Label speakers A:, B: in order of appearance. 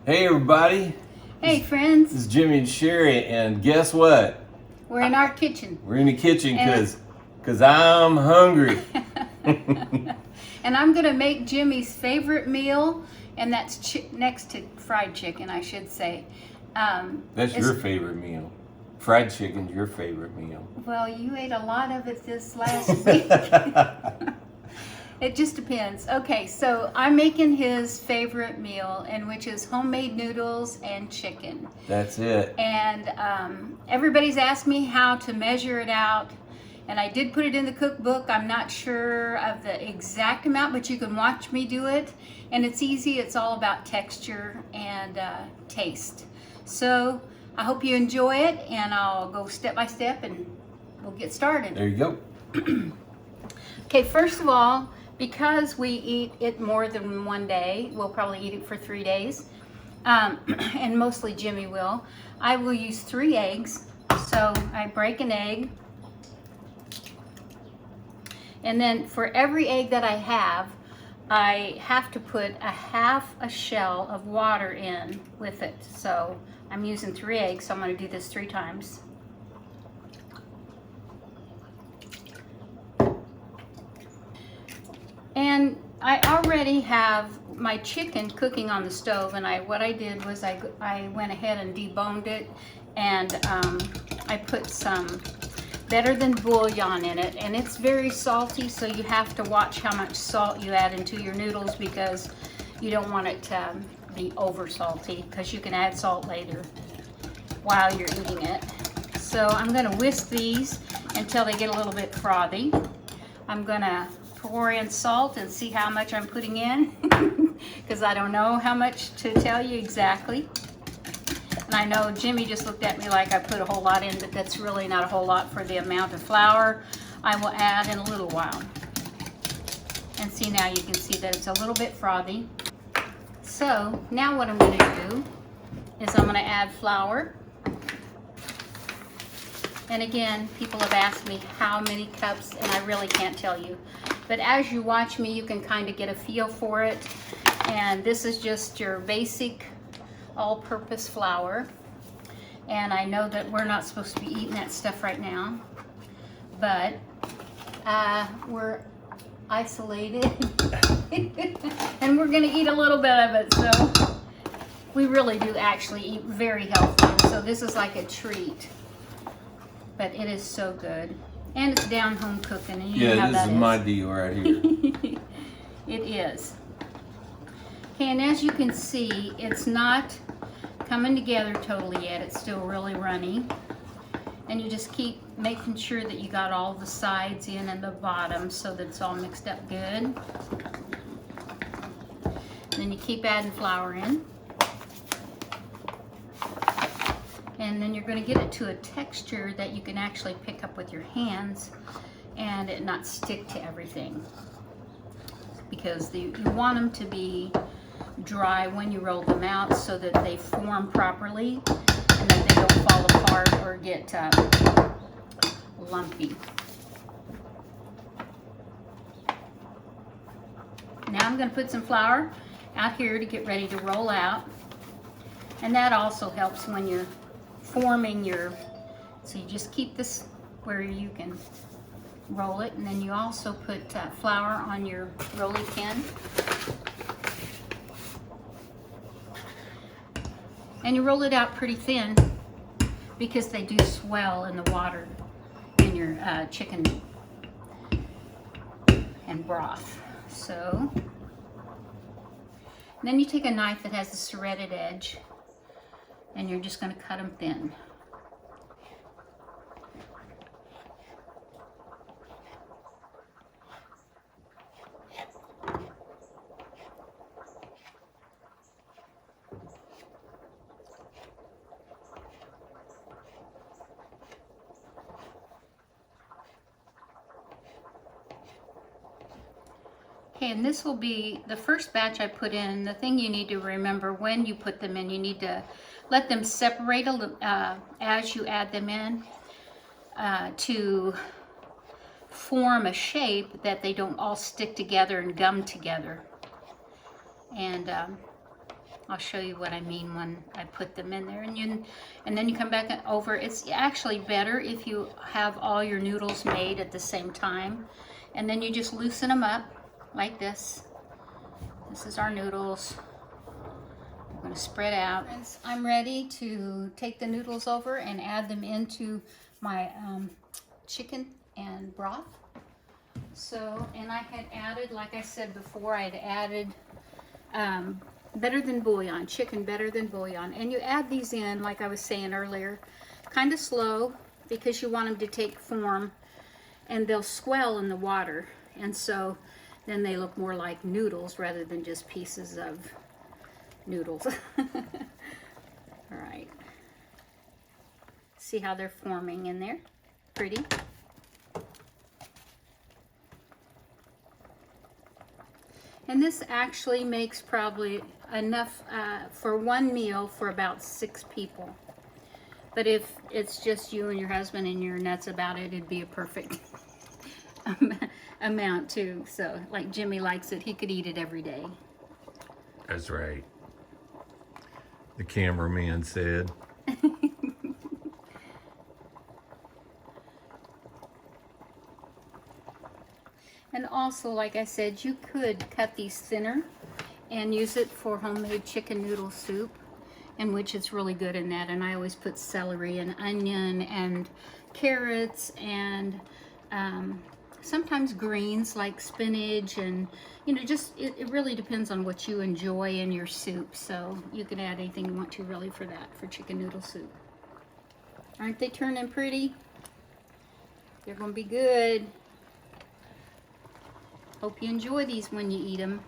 A: Hey everybody,
B: Hey friends,
A: this is Jimmie and Sherri, and guess what?
B: we're in our kitchen.
A: We're in the kitchen because I'm hungry.
B: And I'm gonna make Jimmie's favorite meal, and that's next to fried chicken, I should say.
A: That's your favorite meal. Fried chicken's your favorite meal.
B: Well, you ate a lot of it this last week. It just depends. Okay, so I'm making his favorite meal, and which is homemade noodles and chicken.
A: That's it.
B: And everybody's asked me how to measure it out, and I did put it in the cookbook. I'm not sure of the exact amount, but you can watch me do it, and it's easy. It's all about texture and taste. So I hope you enjoy it, and I'll go step by step and we'll get started.
A: There you go.
B: Okay, first of all, because we eat it more than one day, we'll probably eat it for 3 days, and mostly Jimmie will. I will use 3 eggs. So I break an egg, and then for every egg that I have to put a half a shell of water in with it. So I'm using 3 eggs, so I'm going to do this 3 times. And I already have my chicken cooking on the stove, and what I did was I went ahead and deboned it, and I put some better than bouillon in it, and it's very salty, so you have to watch how much salt you add into your noodles because you don't want it to be over salty, because you can add salt later while you're eating it. So I'm going to whisk these until they get a little bit frothy. I'm going to pour in salt and see how much I'm putting in because I don't know how much to tell you exactly. And I know Jimmie just looked at me like I put a whole lot in, but that's really not a whole lot for the amount of flour I will add in a little while. And see, now you can see that it's a little bit frothy. So now what I'm going to do is I'm going to add flour. And again, people have asked me how many cups, and I really can't tell you. But as you watch me, you can kind of get a feel for it. And this is just your basic all-purpose flour. And I know that we're not supposed to be eating that stuff right now, but we're isolated. And we're gonna eat a little bit of it, so we really do actually eat very healthy. So this is like a treat, but it is so good. And it's down home cooking, and you know how that is.
A: This is my deal right here.
B: It is. Okay, and as you can see, it's not coming together totally yet. It's still really runny. And you just keep making sure that you got all the sides in and the bottom so that it's all mixed up good. And then you keep adding flour in. And then you're going to get it to a texture that you can actually pick up with your hands and it not stick to everything. Because you want them to be dry when you roll them out so that they form properly and that they don't fall apart or get lumpy. Now I'm going to put some flour out here to get ready to roll out. And that also helps when you're forming so you just keep this where you can roll it, and then you also put flour on your rolling pin. And you roll it out pretty thin because they do swell in the water in your chicken and broth. So then you take a knife that has a serrated edge, and you're just going to cut them thin. Okay, and this will be the first batch I put in. The thing you need to remember when you put them in, you need to let them separate a little as you add them in to form a shape that they don't all stick together and gum together. And I'll show you what I mean when I put them in there. And then you come back over. It's actually better if you have all your noodles made at the same time. And then you just loosen them up like this. This is our noodles. I'm going to spread out. Friends, I'm ready to take the noodles over and add them into my chicken and broth. So, and I had added, like I said before, I had added better than bouillon, chicken better than bouillon. And you add these in, like I was saying earlier, kind of slow because you want them to take form and they'll swell in the water. And so then they look more like noodles rather than just pieces of noodles. All right. See how they're forming in there? Pretty. And this actually makes probably enough for one meal for about 6 people. But if it's just you and your husband and you're nuts about it, it'd be a perfect amount too. So like Jimmie likes it, he could eat it every day.
C: That's right. The cameraman said.
B: And also, like I said, you could cut these thinner and use it for homemade chicken noodle soup, in which it's really good in that. And I always put celery and onion and carrots and sometimes greens like spinach, and you know, just it really depends on what you enjoy in your soup. So you can add anything you want to really for that, for chicken noodle soup. Aren't they turning pretty? They're gonna be good. Hope you enjoy these when you eat them.